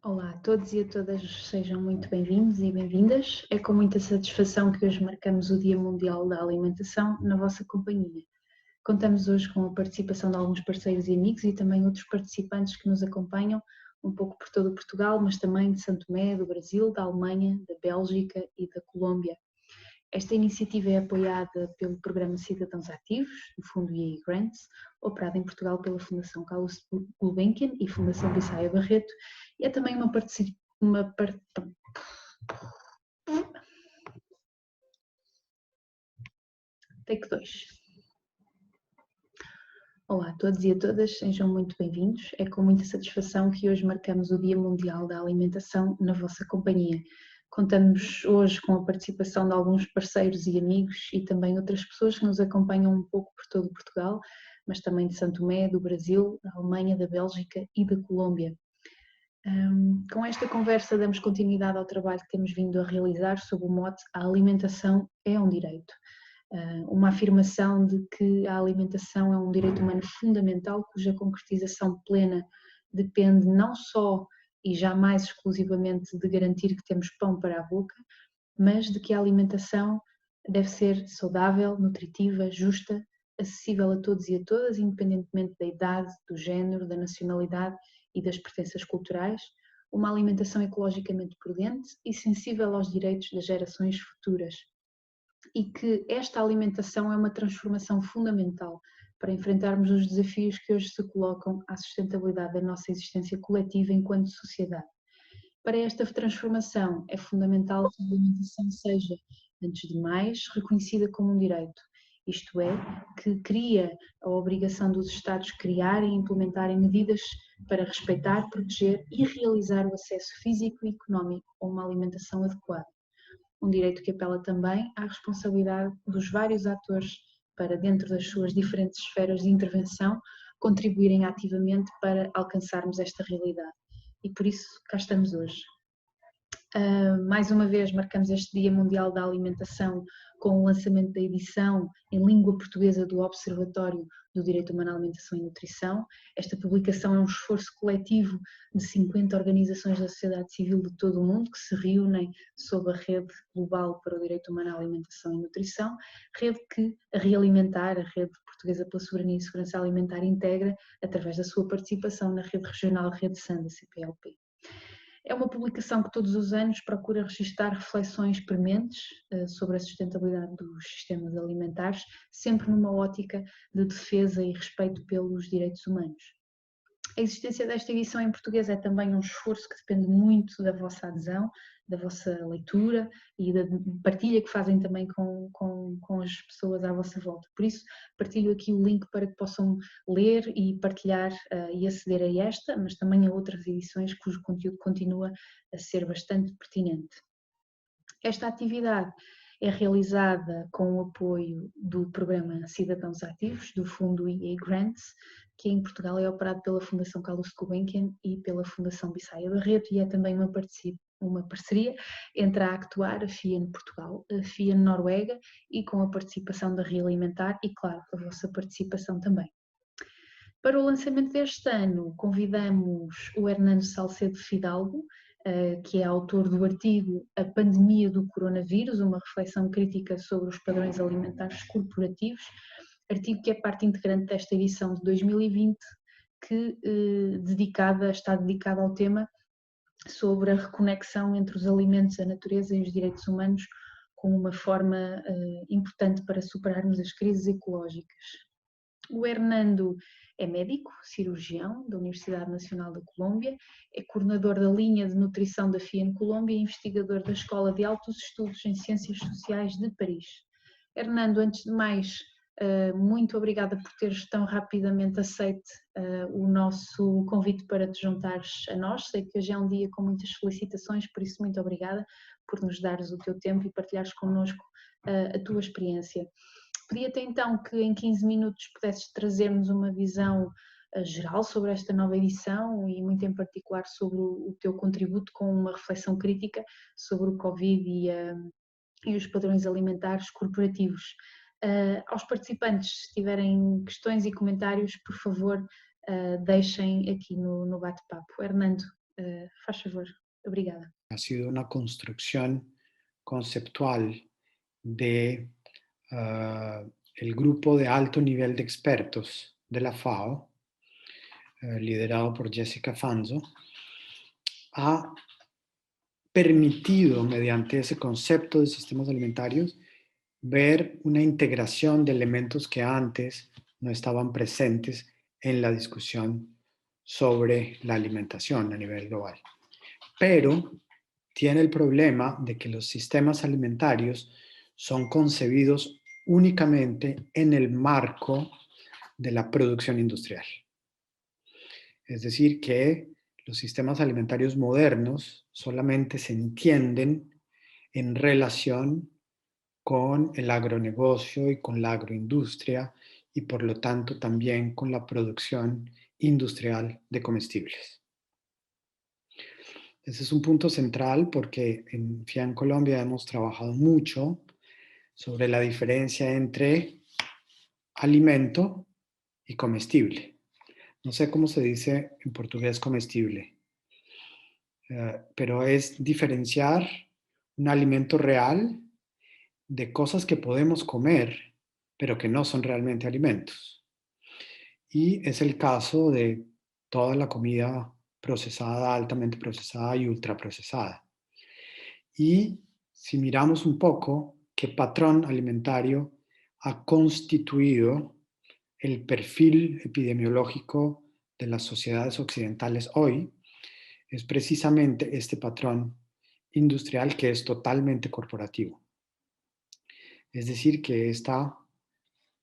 Olá a todos e a todas, sejam muito bem-vindos e bem-vindas. É com muita satisfação que hoje marcamos o Dia Mundial da Alimentação na vossa companhia. Contamos hoje com a participação de alguns parceiros e amigos e também outros participantes que nos acompanham um pouco por todo o Portugal, mas também de Santo Tomé, do Brasil, da Alemanha, da Bélgica e da Colômbia. Esta iniciativa é apoiada pelo Programa Cidadãos Ativos, do Fundo EA Grants, operado em Portugal pela Fundação Carlos Gulbenkian e Fundação Bissaia Barreto, e é também uma participação. Take 2. Olá a todos e a todas, sejam muito bem-vindos. É com muita satisfação que hoje marcamos o Dia Mundial da Alimentação na vossa companhia. Contamos hoje com a participação de alguns parceiros e amigos e também outras pessoas que nos acompanham um pouco por todo Portugal, mas também de Santo Tomé, do Brasil, da Alemanha, da Bélgica e da Colômbia. Com esta conversa damos continuidade ao trabalho que temos vindo a realizar sob o mote "A alimentação é um direito". Uma afirmação de que a alimentação é um direito humano fundamental, cuja concretização plena depende não só e jamais exclusivamente de garantir que temos pão para a boca, mas de que a alimentação deve ser saudável, nutritiva, justa, acessível a todos e a todas, independentemente da idade, do género, da nacionalidade e das pertenças culturais, uma alimentação ecologicamente prudente e sensível aos direitos das gerações futuras. E que esta alimentação é uma transformação fundamental para enfrentarmos os desafios que hoje se colocam à sustentabilidade da nossa existência coletiva enquanto sociedade. Para esta transformação é fundamental que a alimentação seja, antes de mais, reconhecida como um direito, isto é, que cria a obrigação dos Estados criarem e implementarem medidas para respeitar, proteger e realizar o acesso físico e económico a uma alimentação adequada. Um direito que apela também à responsabilidade dos vários atores para, dentro das suas diferentes esferas de intervenção, contribuírem ativamente para alcançarmos esta realidade. E por isso cá estamos hoje. Mais uma vez marcamos este Dia Mundial da Alimentação com o lançamento da edição em língua portuguesa do Observatório do Direito Humano à Alimentação e Nutrição. Esta publicação é um esforço coletivo de 50 organizações da sociedade civil de todo o mundo que se reúnem sob a Rede Global para o Direito Humano à Alimentação e Nutrição, rede que a Realimentar, a Rede Portuguesa pela Soberania e Segurança Alimentar, integra através da sua participação na Rede Regional Rede SAN da CPLP. É uma publicação que todos os anos procura registar reflexões prementes sobre a sustentabilidade dos sistemas alimentares, sempre numa ótica de defesa e respeito pelos direitos humanos. A existência desta edição em português é também um esforço que depende muito da vossa adesão, da vossa leitura e da partilha que fazem também com as pessoas à vossa volta. Por isso, partilho aqui o link para que possam ler e partilhar e aceder a esta, mas também a outras edições cujo conteúdo continua a ser bastante pertinente. Esta atividade é realizada com o apoio do Programa Cidadãos Ativos, do Fundo EA Grants, que em Portugal é operado pela Fundação Carlos Gulbenkian e pela Fundação Bissaia Barreto, e é também uma parceria entre a Actuar, a FIAN Portugal, a FIAN Noruega, e com a participação da Realimentar e, claro, a vossa participação também. Para o lançamento deste ano, convidamos o Hernando Salcedo Fidalgo, que é autor do artigo "A Pandemia do Coronavírus, uma reflexão crítica sobre os padrões alimentares corporativos", artigo que é parte integrante desta edição de 2020, que está dedicada ao tema sobre a reconexão entre os alimentos, a natureza e os direitos humanos como uma forma importante para superarmos as crises ecológicas. O Hernando é médico, cirurgião da Universidade Nacional da Colômbia, é coordenador da linha de nutrição da FIAN Colômbia e investigador da Escola de Altos Estudos em Ciências Sociais de Paris. Hernando, antes de mais, muito obrigada por teres tão rapidamente aceito o nosso convite para te juntares a nós. Sei que hoje é um dia com muitas felicitações, por isso muito obrigada por nos dares o teu tempo e partilhares connosco a tua experiência. Pedia-te então que em 15 minutos pudesses trazer-nos uma visão geral sobre esta nova edição e muito em particular sobre o teu contributo com uma reflexão crítica sobre o Covid e os padrões alimentares corporativos. Aos participantes, se tiverem questões e comentários, por favor, deixem aqui no bate-papo. Hernando, Faz favor. Obrigada. Ha sido una construcción conceptual de el grupo de alto nivel de expertos de la FAO, liderado por Jessica Fanzo, ha permitido, mediante ese concepto de sistemas alimentarios, ver una integración de elementos que antes no estaban presentes en la discusión sobre la alimentación a nivel global. Pero tiene el problema de que los sistemas alimentarios son concebidos únicamente en el marco de la producción industrial. Es decir, que los sistemas alimentarios modernos solamente se entienden en relación con el agronegocio y con la agroindustria y por lo tanto también con la producción industrial de comestibles. Ese es un punto central porque en FIAN Colombia hemos trabajado mucho sobre la diferencia entre alimento y comestible. No sé cómo se dice en portugués comestible, pero es diferenciar un alimento real de cosas que podemos comer, pero que no son realmente alimentos. Y es el caso de toda la comida procesada, altamente procesada y ultraprocesada. Y si miramos un poco qué patrón alimentario ha constituido el perfil epidemiológico de las sociedades occidentales hoy, es precisamente este patrón industrial que es totalmente corporativo. Es decir, que esta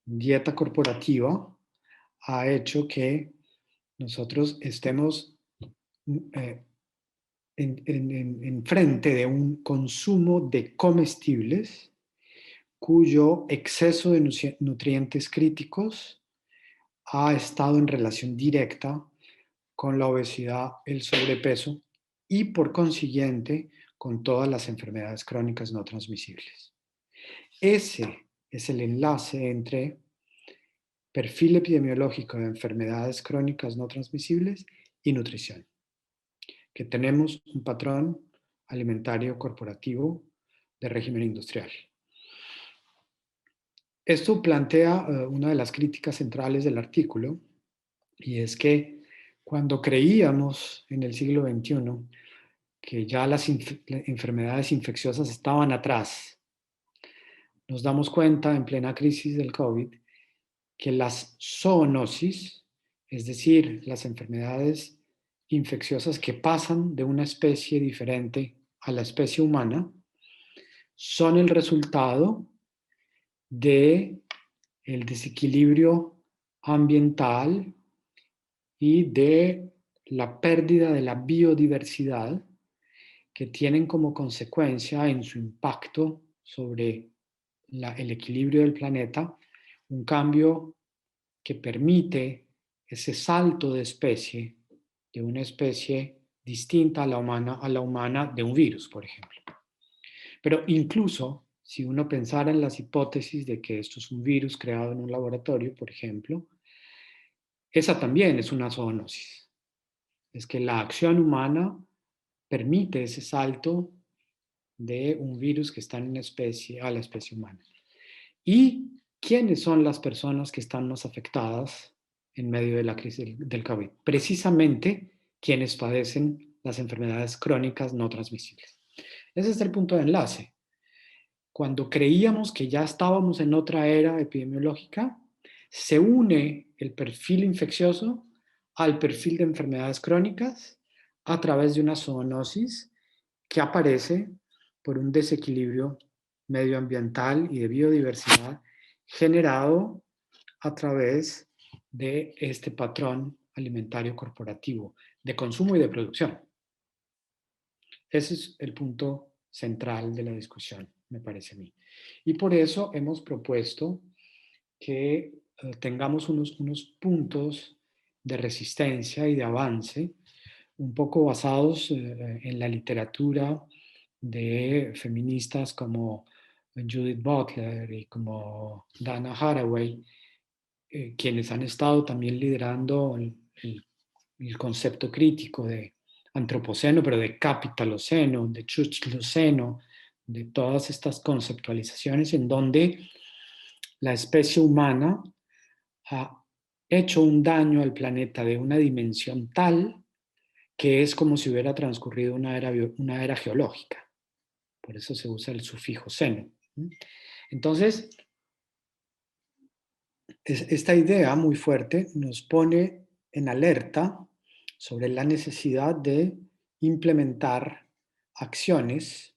dieta corporativa ha hecho que nosotros estemos en frente de un consumo de comestibles cuyo exceso de nutrientes críticos ha estado en relación directa con la obesidad, el sobrepeso y por consiguiente con todas las enfermedades crónicas no transmisibles. Ese es el enlace entre perfil epidemiológico de enfermedades crónicas no transmisibles y nutrición, que tenemos un patrón alimentario corporativo de régimen industrial. Esto plantea una de las críticas centrales del artículo, y es que cuando creíamos en el siglo XXI que ya las enfermedades infecciosas estaban atrás, nos damos cuenta en plena crisis del COVID que las zoonosis, es decir, las enfermedades infecciosas que pasan de una especie diferente a la especie humana, son el resultado de el desequilibrio ambiental y de la pérdida de la biodiversidad que tienen como consecuencia en su impacto sobre el equilibrio del planeta un cambio que permite ese salto de especie, de una especie distinta a la humana de un virus, por ejemplo. Pero incluso si uno pensara en las hipótesis de que esto es un virus creado en un laboratorio, por ejemplo, esa también es una zoonosis. Es que la acción humana permite ese salto de un virus que está en una especie a la especie humana. ¿Y quiénes son las personas que están más afectadas en medio de la crisis del COVID? Precisamente quienes padecen las enfermedades crónicas no transmisibles. Ese es el punto de enlace. Cuando creíamos que ya estábamos en otra era epidemiológica, se une el perfil infeccioso al perfil de enfermedades crónicas a través de una zoonosis que aparece por un desequilibrio medioambiental y de biodiversidad generado a través de este patrón alimentario corporativo de consumo y de producción. Ese es el punto central de la discusión, me parece a mí. Y por eso hemos propuesto que tengamos unos puntos de resistencia y de avance un poco basados en la literatura de feministas como Judith Butler y como Dana Haraway, quienes han estado también liderando el concepto crítico de antropoceno, pero de capitaloceno, de chutzloceno, de todas estas conceptualizaciones en donde la especie humana ha hecho un daño al planeta de una dimensión tal que es como si hubiera transcurrido una era geológica. Por eso se usa el sufijo seno. Entonces, esta idea muy fuerte nos pone en alerta sobre la necesidad de implementar acciones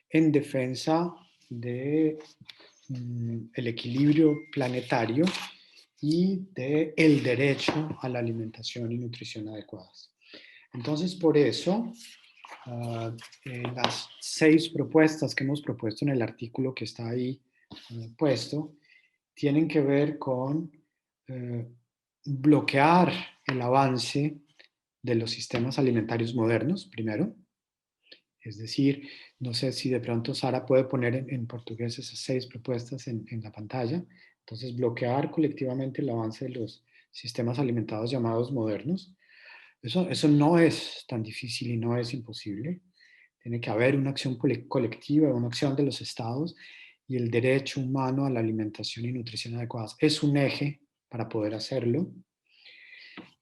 en defensa de el equilibrio planetario y del derecho a la alimentación y nutrición adecuadas. Entonces, por eso, las 6 propuestas que hemos propuesto en el artículo que está ahí puesto, tienen que ver con bloquear el avance de los sistemas alimentarios modernos, primero. Es decir, no sé si de pronto Sara puede poner en portugués esas 6 propuestas en la pantalla. Entonces, bloquear colectivamente el avance de los sistemas alimentados llamados modernos. Eso no es tan difícil y no es imposible. Tiene que haber una acción colectiva, una acción de los estados, y el derecho humano a la alimentación y nutrición adecuadas es un eje para poder hacerlo.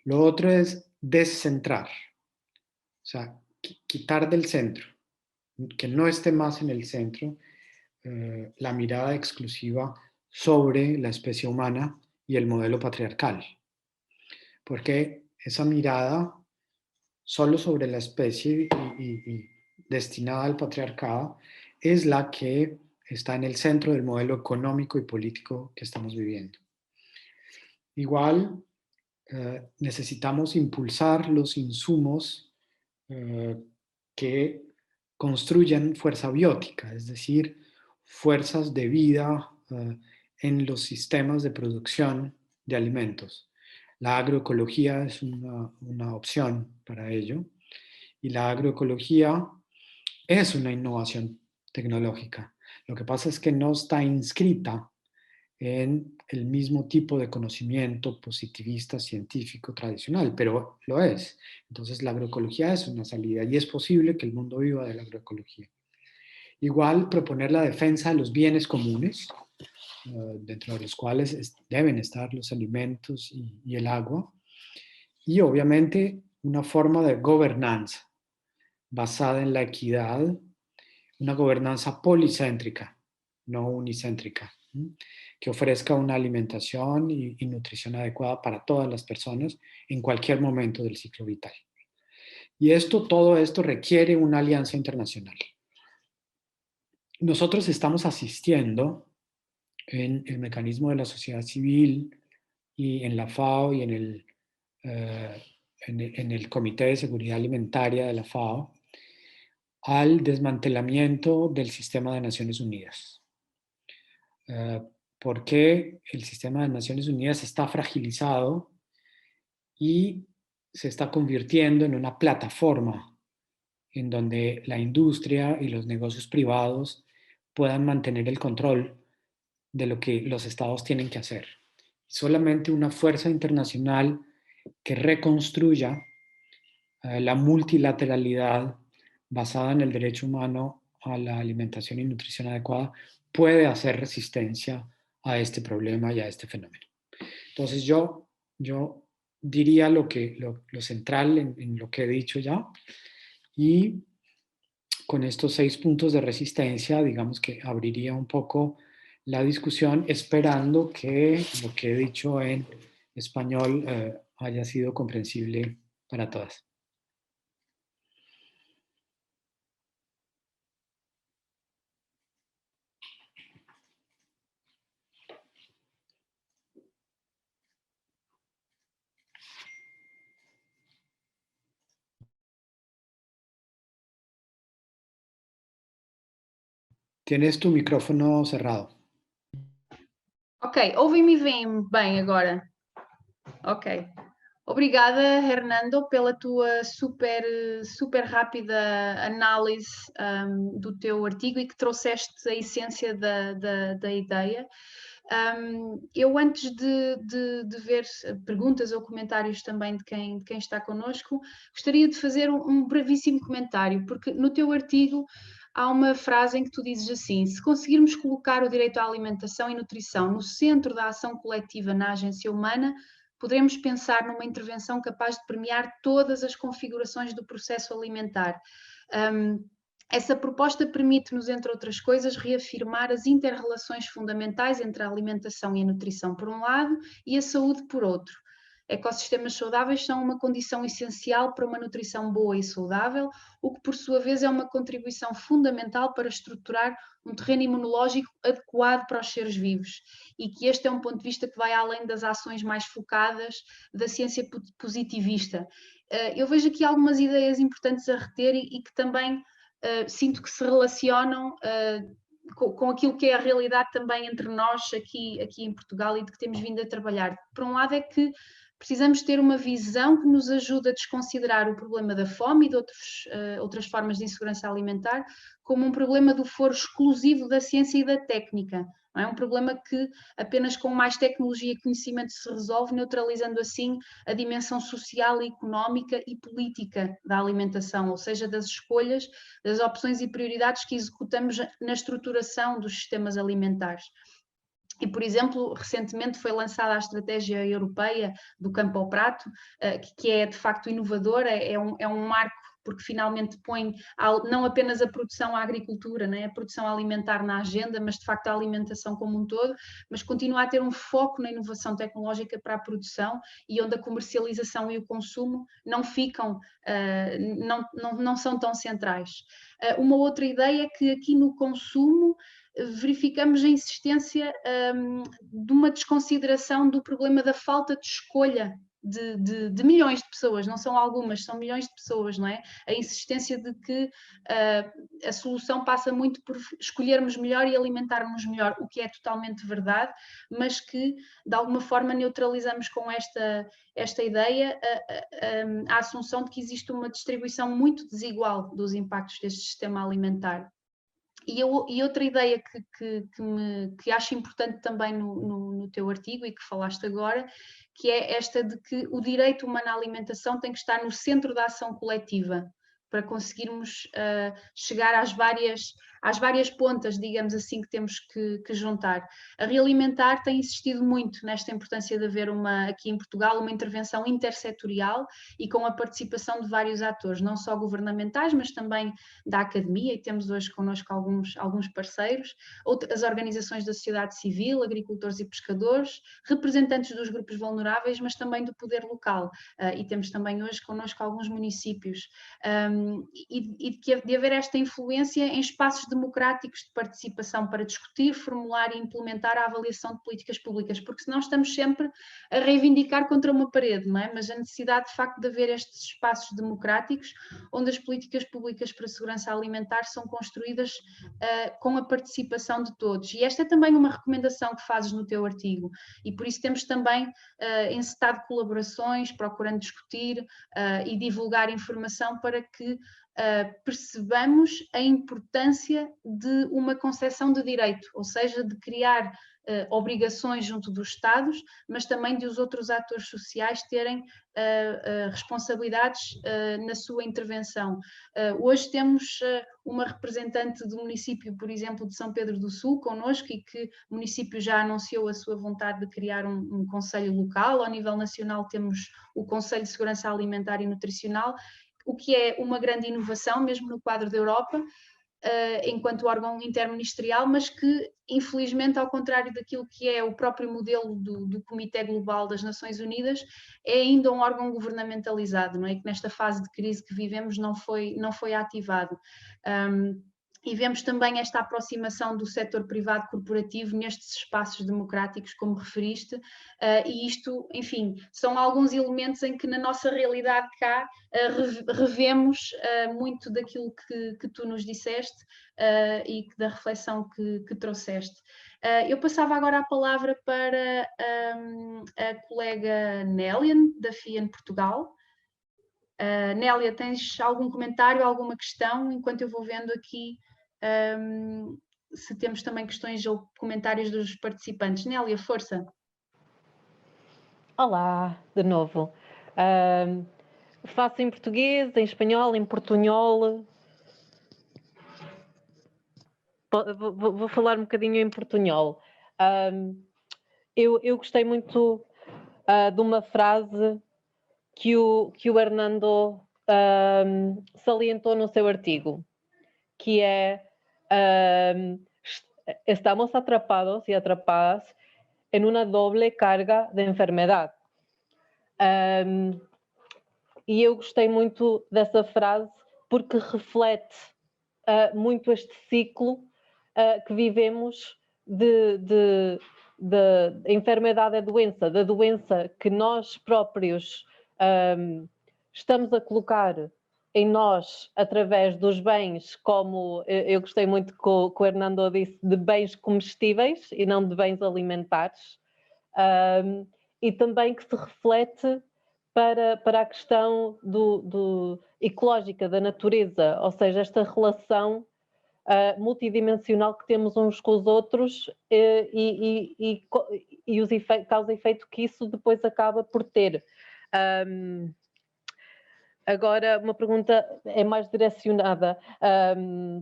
Lo otro es descentrar, o sea, quitar del centro, que no esté más en el centro la mirada exclusiva sobre la especie humana y el modelo patriarcal. Porque esa mirada solo sobre la especie y destinada al patriarcado es la que está en el centro del modelo económico y político que estamos viviendo. Igual, necesitamos impulsar los insumos que construyan fuerza biótica, es decir, fuerzas de vida en los sistemas de producción de alimentos. La agroecología es una opción para ello, y la agroecología es una innovación tecnológica. Lo que pasa es que no está inscrita en el mismo tipo de conocimiento positivista científico tradicional, pero lo es. Entonces la agroecología es una salida y es posible que el mundo viva de la agroecología. Igual proponer la defensa de los bienes comunes, dentro de los cuales deben estar los alimentos y el agua, y obviamente una forma de gobernanza basada en la equidad, una gobernanza policéntrica, no unicéntrica, que ofrezca una alimentación y nutrición adecuada para todas las personas en cualquier momento del ciclo vital. Y todo esto requiere una alianza internacional. Nosotros estamos asistiendo en el mecanismo de la sociedad civil y en la FAO y en el Comité de Seguridad Alimentaria de la FAO al desmantelamiento del sistema de Naciones Unidas. Porque el sistema de Naciones Unidas está fragilizado y se está convirtiendo en una plataforma en donde la industria y los negocios privados puedan mantener el control de lo que los estados tienen que hacer. Solamente una fuerza internacional que reconstruya la multilateralidad basada en el derecho humano a la alimentación y nutrición adecuada puede hacer resistencia a este problema y a este fenómeno. Entonces yo diría lo central en lo que he dicho ya, y con estos 6 puntos de resistencia, digamos que abriría un poco la discusión, esperando que lo que he dicho en español haya sido comprensible para todas. Tienes tu micrófono cerrado. Ok, ouvem-me e veem bem agora. Ok. Obrigada, Hernando, pela tua super rápida análise do teu artigo e que trouxeste a essência da ideia. Eu, antes de ver perguntas ou comentários também de quem está connosco, gostaria de fazer um brevíssimo comentário, porque no teu artigo há uma frase em que tu dizes assim: se conseguirmos colocar o direito à alimentação e nutrição no centro da ação coletiva na agência humana, poderemos pensar numa intervenção capaz de permear todas as configurações do processo alimentar. Essa proposta permite-nos, entre outras coisas, reafirmar as inter-relações fundamentais entre a alimentação e a nutrição, por um lado, e a saúde, por outro. Ecossistemas saudáveis são uma condição essencial para uma nutrição boa e saudável, o que, por sua vez, é uma contribuição fundamental para estruturar um terreno imunológico adequado para os seres vivos, e que este é um ponto de vista que vai além das ações mais focadas da ciência positivista. Eu vejo aqui algumas ideias importantes a reter e que também sinto que se relacionam com aquilo que é a realidade também entre nós aqui em Portugal e de que temos vindo a trabalhar. Por um lado é que precisamos ter uma visão que nos ajude a desconsiderar o problema da fome e de outras formas de insegurança alimentar como um problema do foro exclusivo da ciência e da técnica. Não é um problema que apenas com mais tecnologia e conhecimento se resolve, neutralizando assim a dimensão social, económica e política da alimentação, ou seja, das escolhas, das opções e prioridades que executamos na estruturação dos sistemas alimentares. E, por exemplo, recentemente foi lançada a estratégia europeia do campo ao prato, que é de facto inovadora, é um marco porque finalmente põe não apenas a produção, a agricultura, né, a produção alimentar na agenda, mas de facto a alimentação como um todo, mas continua a ter um foco na inovação tecnológica para a produção e onde a comercialização e o consumo não ficam, não são tão centrais. Uma outra ideia é que aqui no consumo verificamos a insistência de uma desconsideração do problema da falta de escolha de milhões de pessoas, não são algumas, são milhões de pessoas, não é? A insistência de que a solução passa muito por escolhermos melhor e alimentarmos melhor, o que é totalmente verdade, mas que de alguma forma neutralizamos com esta ideia a assunção de que existe uma distribuição muito desigual dos impactos deste sistema alimentar. E outra ideia que acho importante também no teu artigo e que falaste agora, que é esta de que o direito humano à alimentação tem que estar no centro da ação coletiva, para conseguirmos chegar às várias pontas, digamos assim, que temos que juntar. A Realimentar tem insistido muito nesta importância de haver aqui em Portugal, uma intervenção intersetorial e com a participação de vários atores, não só governamentais, mas também da academia, e temos hoje connosco alguns parceiros, as organizações da sociedade civil, agricultores e pescadores, representantes dos grupos vulneráveis, mas também do poder local. E temos também hoje connosco alguns municípios. E de haver esta influência em espaços democráticos de participação para discutir, formular e implementar a avaliação de políticas públicas, porque senão estamos sempre a reivindicar contra uma parede, não é? Mas a necessidade de facto de haver estes espaços democráticos onde as políticas públicas para a segurança alimentar são construídas com a participação de todos. E esta é também uma recomendação que fazes no teu artigo, e por isso temos também encetado colaborações, procurando discutir e divulgar informação para que percebamos a importância de uma concepção de direito, ou seja, de criar obrigações junto dos Estados, mas também de os outros atores sociais terem responsabilidades na sua intervenção. Hoje temos uma representante do município, por exemplo, de São Pedro do Sul, connosco, e que o município já anunciou a sua vontade de criar um conselho local. Ao nível nacional temos o Conselho de Segurança Alimentar e Nutricional, o que é uma grande inovação, mesmo no quadro da Europa, enquanto órgão interministerial, mas que, infelizmente, ao contrário daquilo que é o próprio modelo do Comitê Global das Nações Unidas, é ainda um órgão governamentalizado, não é? Que nesta fase de crise que vivemos não foi ativado. E vemos também esta aproximação do setor privado corporativo nestes espaços democráticos, como referiste, e isto, enfim, são alguns elementos em que na nossa realidade cá revemos muito daquilo que tu nos disseste e da reflexão que trouxeste. Eu passava agora a palavra para a colega Nélia, da FIAN Portugal. Nélia, tens algum comentário, alguma questão, enquanto eu vou vendo aqui se temos também questões ou comentários dos participantes. Nélia, força! Olá, de novo. Faço em português, em espanhol, em portunhol. Vou falar um bocadinho em portunhol. Eu gostei muito de uma frase que o Hernando salientou no seu artigo, que é estamos atrapados e atrapadas en una doble carga de enfermedad. E eu gostei muito dessa frase porque reflete muito este ciclo que vivemos de enfermidade é doença, da doença que nós próprios estamos a colocar em nós através dos bens, como eu gostei muito que o Hernando disse, de bens comestíveis e não de bens alimentares, e também que se reflete para a questão ecológica da natureza, ou seja, esta relação multidimensional que temos uns com os outros e os causa e efeito que isso depois acaba por ter. Agora, uma pergunta é mais direcionada,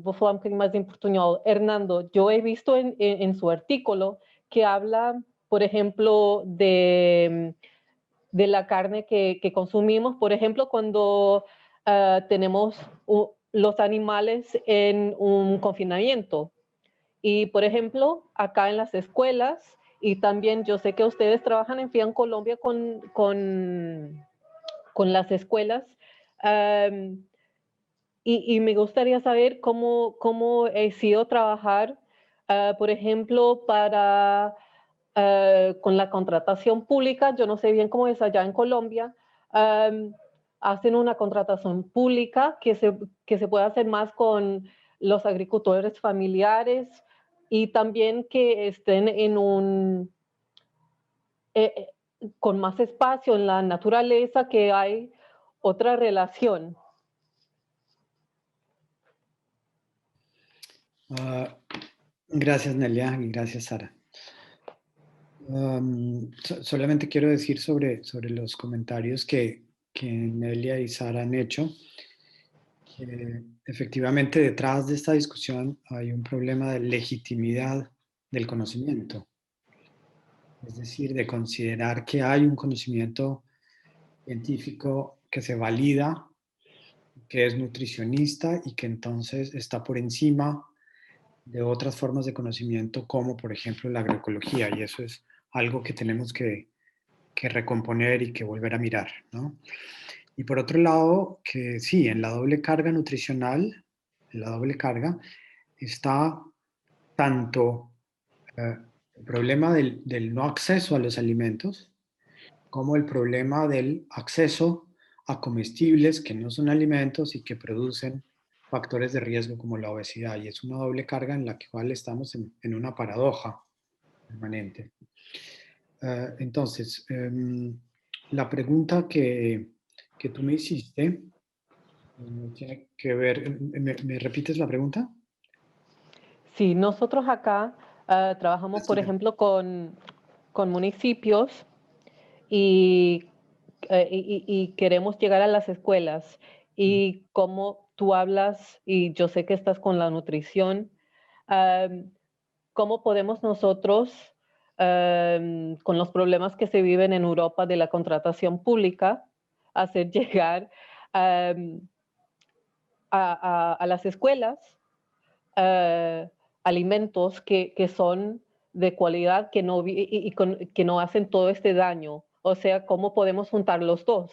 vou falar um bocadinho mais em portuñol. Hernando, yo he visto en su artículo que habla, por ejemplo, de la carne que consumimos, por ejemplo, cuando tenemos los animales en un confinamiento. Y, por ejemplo, acá en las escuelas, y también yo sé que ustedes trabajan en FIAN Colombia con las escuelas, y me gustaría saber cómo he sido trabajar, por ejemplo, con la contratación pública. Yo no sé bien cómo es allá en Colombia. Hacen una contratación pública que se puede hacer más con los agricultores familiares y también que estén en con más espacio en la naturaleza, que hay otra relación. Gracias, Nelia, y gracias, Sara. Solamente quiero decir sobre los comentarios que Nelia y Sara han hecho, que efectivamente detrás de esta discusión hay un problema de legitimidad del conocimiento. Es decir, de considerar que hay un conocimiento científico que se valida, que es nutricionista y que entonces está por encima de otras formas de conocimiento como por ejemplo la agroecología, y eso es algo que tenemos que recomponer y que volver a mirar, ¿no? Y por otro lado, que sí, en la doble carga nutricional, en la doble carga, está tanto el problema del no acceso a los alimentos, como el problema del acceso a comestibles que no son alimentos y que producen factores de riesgo como la obesidad. Y es una doble carga en la cual estamos en una paradoja permanente. Entonces, la pregunta que tú me hiciste tiene que ver, ¿me repites la pregunta? Sí, nosotros acá trabajamos, por ejemplo, con municipios y queremos llegar a las escuelas. Y como tú hablas, y yo sé que estás con la nutrición, ¿cómo podemos nosotros, con los problemas que se viven en Europa de la contratación pública, hacer llegar a las escuelas alimentos que son de calidad, que no hacen todo este daño? O sea, ¿cómo podemos juntar los dos?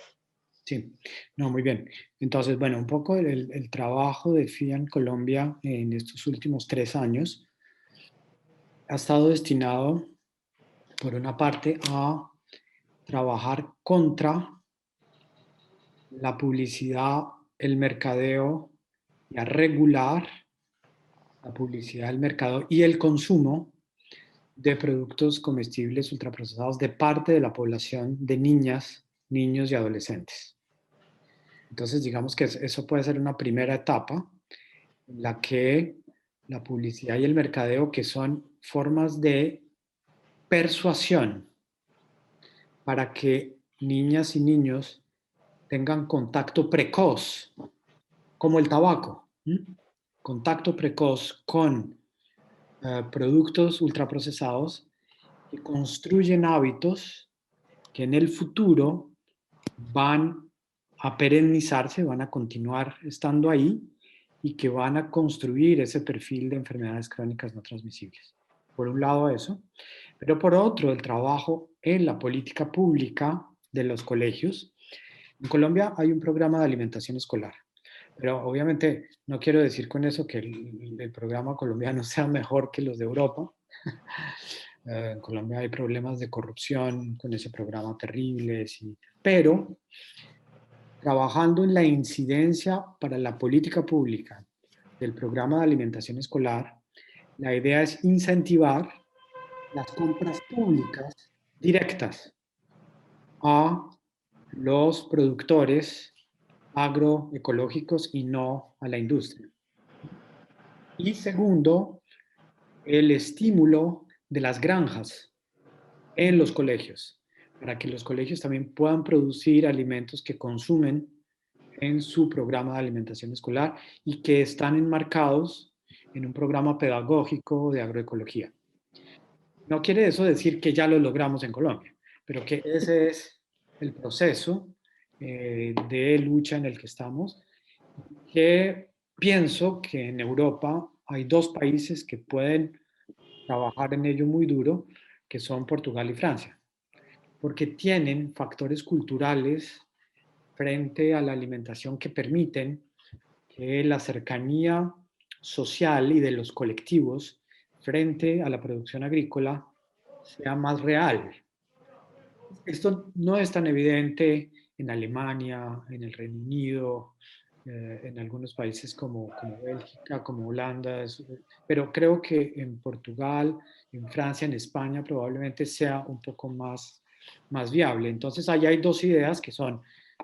Sí, no, muy bien. Entonces, bueno, un poco el trabajo de FIAN Colombia en estos últimos 3 años ha estado destinado, por una parte, a trabajar contra la publicidad, el mercadeo, y a regular la publicidad, el mercado y el consumo de productos comestibles ultraprocesados de parte de la población de niñas, niños y adolescentes. Entonces, digamos que eso puede ser una primera etapa en la que la publicidad y el mercadeo, que son formas de persuasión para que niñas y niños tengan contacto precoz, como el tabaco, contacto precoz con productos ultraprocesados que construyen hábitos que en el futuro van a perennizarse, van a continuar estando ahí y que van a construir ese perfil de enfermedades crónicas no transmisibles. Por un lado eso, pero por otro el trabajo en la política pública de los colegios. En Colombia hay un programa de alimentación escolar, pero obviamente no quiero decir con eso que el programa colombiano sea mejor que los de Europa. En Colombia hay problemas de corrupción con ese programa terribles, pero trabajando en la incidencia para la política pública del programa de alimentación escolar, la idea es incentivar las compras públicas directas a los productores agroecológicos y no a la industria. Y segundo, el estímulo de las granjas en los colegios, para que los colegios también puedan producir alimentos que consumen en su programa de alimentación escolar y que están enmarcados en un programa pedagógico de agroecología. No quiere eso decir que ya lo logramos en Colombia, pero que ese es el proceso de lucha en el que estamos, que pienso que en Europa hay dos países que pueden trabajar en ello muy duro, que son Portugal y Francia, porque tienen factores culturales frente a la alimentación que permiten que la cercanía social y de los colectivos frente a la producción agrícola sea más real. Esto no es tan evidente en Alemania, en el Reino Unido, en algunos países como Bélgica, como Holanda, pero creo que en Portugal, en Francia, en España probablemente sea un poco más viable. Entonces, ahí hay dos ideas que son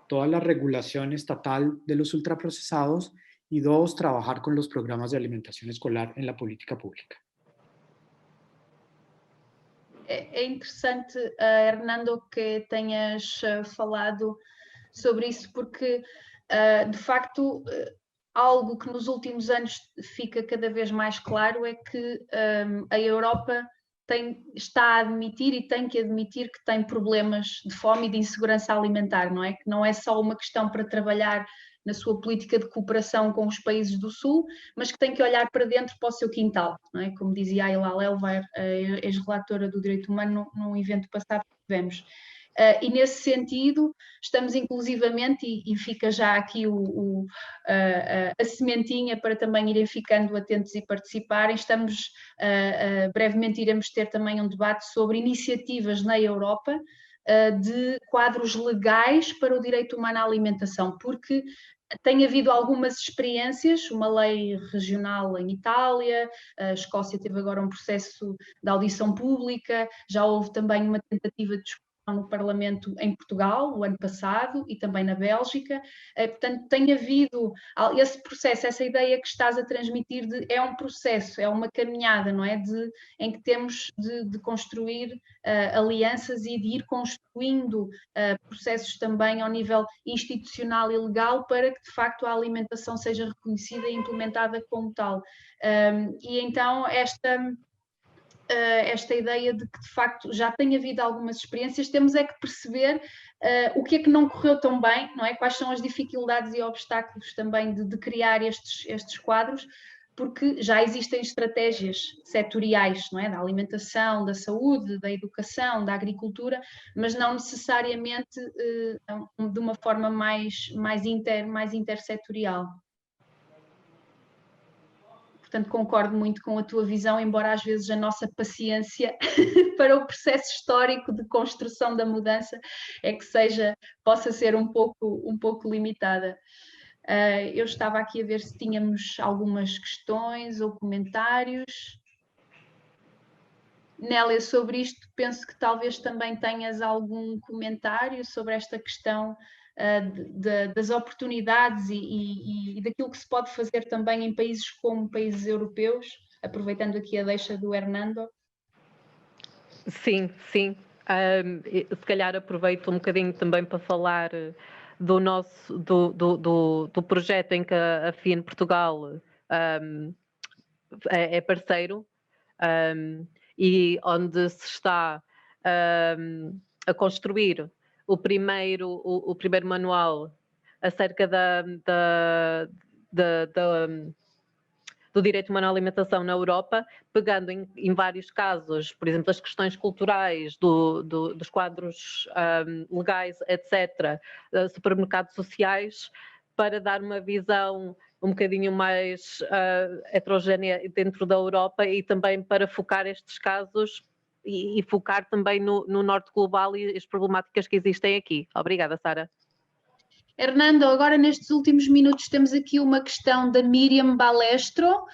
toda la regulación estatal de los ultraprocesados y dos, trabajar con los programas de alimentación escolar en la política pública. É interessante, Hernando, que tenhas falado sobre isso, porque, de facto, algo que nos últimos anos fica cada vez mais claro é que a Europa está a admitir e tem que admitir que tem problemas de fome e de insegurança alimentar, não é? Que não é só uma questão para trabalhar na sua política de cooperação com os países do Sul, mas que tem que olhar para dentro, para o seu quintal, não é? Como dizia a Hilal Elvar, ex-relatora do Direito Humano, num evento passado que tivemos. E nesse sentido, estamos inclusivamente, e fica já aqui a sementinha para também irem ficando atentos e participarem, brevemente iremos ter também um debate sobre iniciativas na Europa de quadros legais para o direito humano à alimentação, porque tem havido algumas experiências, uma lei regional em Itália, a Escócia teve agora um processo de audição pública, já houve também uma tentativa de discussão no Parlamento em Portugal, o ano passado, e também na Bélgica. Portanto, tem havido esse processo, essa ideia que estás a transmitir é um processo, é uma caminhada, não é? Em que temos de construir alianças e de ir construindo processos também ao nível institucional e legal para que, de facto, a alimentação seja reconhecida e implementada como tal. E então esta ideia de que, de facto, já tem havido algumas experiências, temos é que perceber o que é que não correu tão bem, não é? Quais são as dificuldades e obstáculos também de criar estes quadros, porque já existem estratégias setoriais, não é? Da alimentação, da saúde, da educação, da agricultura, mas não necessariamente de uma forma mais intersetorial. Portanto, concordo muito com a tua visão, embora às vezes a nossa paciência para o processo histórico de construção da mudança é que possa ser um pouco limitada. Eu estava aqui a ver se tínhamos algumas questões ou comentários. Nélia, sobre isto, penso que talvez também tenhas algum comentário sobre esta questão das oportunidades e daquilo que se pode fazer também em países como países europeus, aproveitando aqui a deixa do Hernando? Sim, sim. Se calhar aproveito um bocadinho também para falar do nosso do projeto em que a FIN Portugal é parceiro, e onde se está a construir o primeiro manual acerca do direito humano à alimentação na Europa, pegando em vários casos, por exemplo, as questões culturais, dos quadros legais, etc., supermercados sociais, para dar uma visão um bocadinho mais heterogénea dentro da Europa e também para focar estes casos e focar também no norte global e as problemáticas que existem aqui. Obrigada, Sara. Hernando, agora nestes últimos minutos temos aqui uma questão da Miriam Balestro,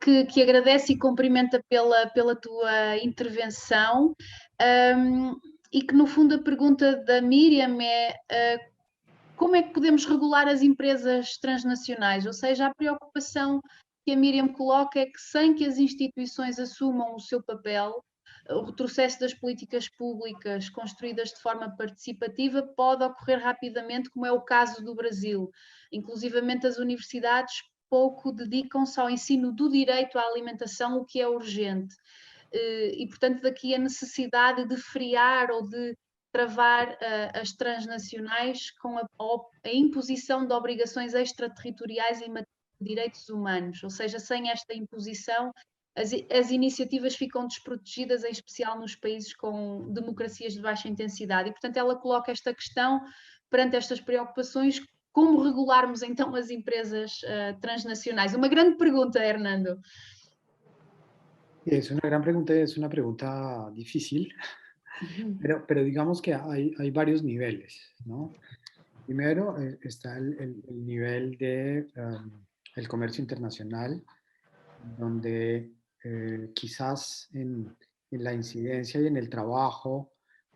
que agradece e cumprimenta pela tua intervenção, e que no fundo a pergunta da Miriam é como é que podemos regular as empresas transnacionais? Ou seja, a preocupação que a Miriam coloca é que sem que as instituições assumam o seu papel, o retrocesso das políticas públicas construídas de forma participativa pode ocorrer rapidamente, como é o caso do Brasil. Inclusivamente as universidades pouco dedicam-se ao ensino do direito à alimentação, o que é urgente. E, portanto, daqui a necessidade de frear ou de travar as transnacionais com a imposição de obrigações extraterritoriais em matéria de direitos humanos, ou seja, sem esta imposição as iniciativas ficam desprotegidas, em especial nos países com democracias de baixa intensidade. E, portanto, ela coloca esta questão perante estas preocupações, como regularmos então as empresas transnacionais? Uma grande pergunta, Hernando. Es una gran pregunta, es una pregunta difícil, pero digamos que hay varios niveles, ¿no? Primero está el nivel de el comercio internacional, donde quizás en la incidencia y en el trabajo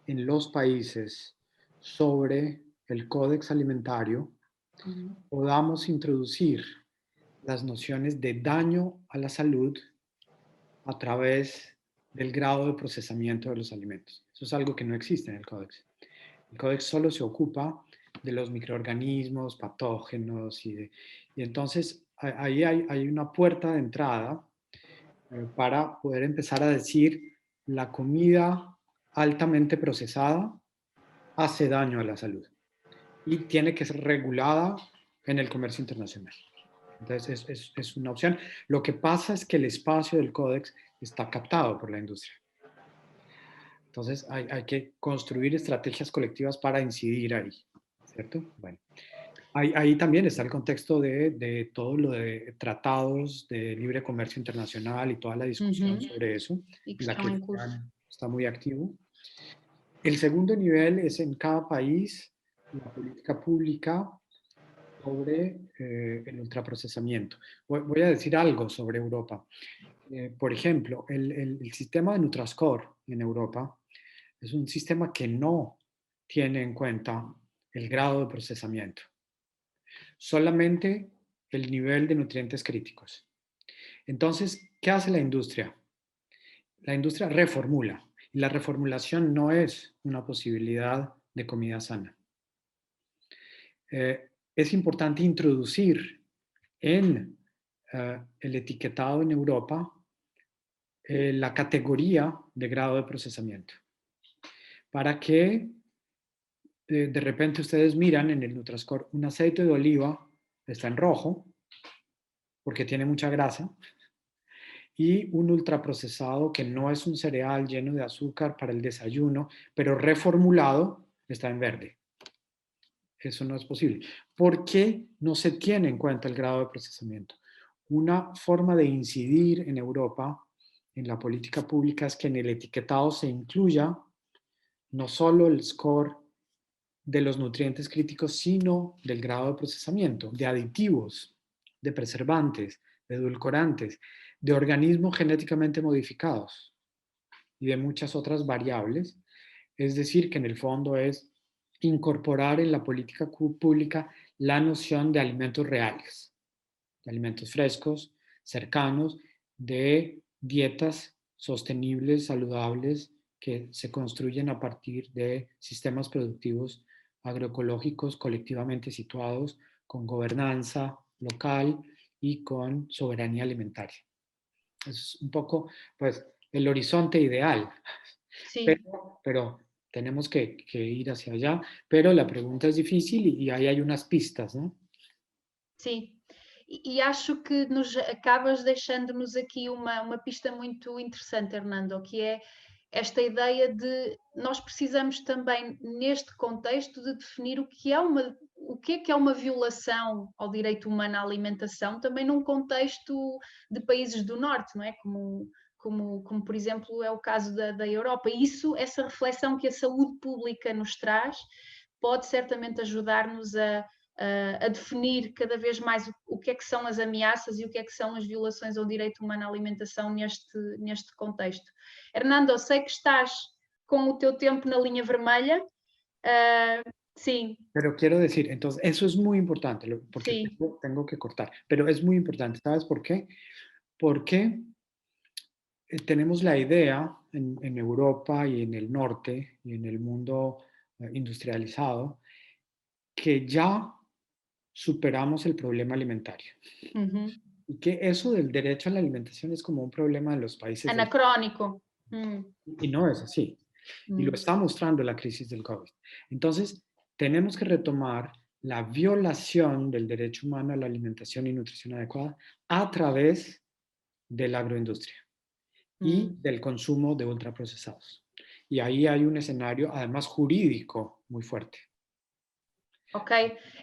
en los países sobre el códex alimentario podamos introducir las nociones de daño a la salud a través del grado de procesamiento de los alimentos. Eso es algo que no existe en el códex. El códex solo se ocupa de los microorganismos, patógenos, y entonces ahí hay una puerta de entrada para poder empezar a decir la comida altamente procesada hace daño a la salud y tiene que ser regulada en el comercio internacional. Entonces es una opción. Lo que pasa es que el espacio del códex está captado por la industria. Entonces hay que construir estrategias colectivas para incidir ahí, ¿cierto? Bueno, ahí también está el contexto de todo lo de tratados de libre comercio internacional y toda la discusión sobre eso, la que está muy activo. El segundo nivel es en cada país la política pública sobre el ultraprocesamiento. Voy a decir algo sobre Europa. Por ejemplo, el sistema de Nutri-Score en Europa es un sistema que no tiene en cuenta el grado de procesamiento, solamente el nivel de nutrientes críticos. Entonces, ¿qué hace la industria? La industria reformula, y la reformulación no es una posibilidad de comida sana. Es importante introducir en el etiquetado en Europa la categoría de grado de procesamiento, para que de repente ustedes miran en el Nutri-Score un aceite de oliva está en rojo porque tiene mucha grasa, y un ultraprocesado que no es un cereal lleno de azúcar para el desayuno, pero reformulado, está en verde. Eso no es posible. ¿Por qué no se tiene en cuenta el grado de procesamiento? Una forma de incidir en Europa en la política pública es que en el etiquetado se incluya no solo el score de los nutrientes críticos, sino del grado de procesamiento, de aditivos, de preservantes, de edulcorantes, de organismos genéticamente modificados y de muchas otras variables. Es decir, que en el fondo es incorporar en la política pública la noción de alimentos reales, de alimentos frescos, cercanos, de dietas sostenibles, saludables, que se construyen a partir de sistemas productivos agroecológicos colectivamente situados, con gobernanza local y con soberanía alimentaria. Es un poco, pues, el horizonte ideal, Sim. pero tenemos que ir hacia allá, pero la pregunta es difícil y ahí hay unas pistas, ¿no? Sim. E acho que nos acabas deixando-nos aqui uma pista muito interessante, Hernando, que é esta ideia de nós precisamos também, neste contexto, de definir o que é uma violação ao direito humano à alimentação, também num contexto de países do Norte, não é? Como por exemplo, é o caso da Europa. E essa reflexão que a saúde pública nos traz, pode certamente ajudar-nos a definir cada vez mais o que é que são as ameaças e o que é que são as violações ao direito humano à alimentação neste contexto. Hernando, sei que estás com o teu tempo na linha vermelha. Sí. Pero quiero decir, entonces, eso es muy importante, porque Sí. tengo que cortar, pero es muy importante, ¿sabes por qué? Porque tenemos la idea en Europa y en el norte y en el mundo industrializado que ya superamos el problema alimentario. Uhum. Y que eso del derecho a la alimentación es como un problema en los países Anacrónico. y no es así. Y lo está mostrando la crisis del COVID. Entonces, tenemos que retomar la violación del derecho humano a la alimentación y nutrición adecuada a través de la agroindustria y del consumo de ultraprocesados. Y ahí hay un escenario, además, jurídico muy fuerte. Ok.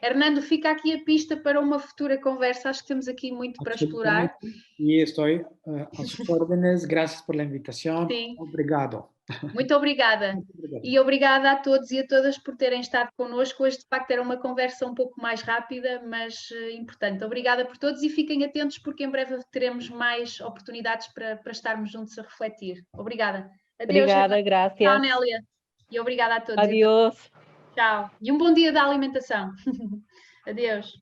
Hernando, fica aqui a pista para uma futura conversa. Acho que temos aqui muito para explorar. Y estoy a sus órdenes. Gracias por la invitación. Sim. Obrigado. Muito obrigada. E obrigada a todos e a todas por terem estado connosco. Hoje, de facto, era uma conversa um pouco mais rápida, mas importante. Obrigada por todos e fiquem atentos porque em breve teremos mais oportunidades para estarmos juntos a refletir. Obrigada. Adeus. Obrigada, graças. Tchau, Nélia. E obrigada a todos. Adiós. Tchau. E um bom dia da alimentação. Adeus.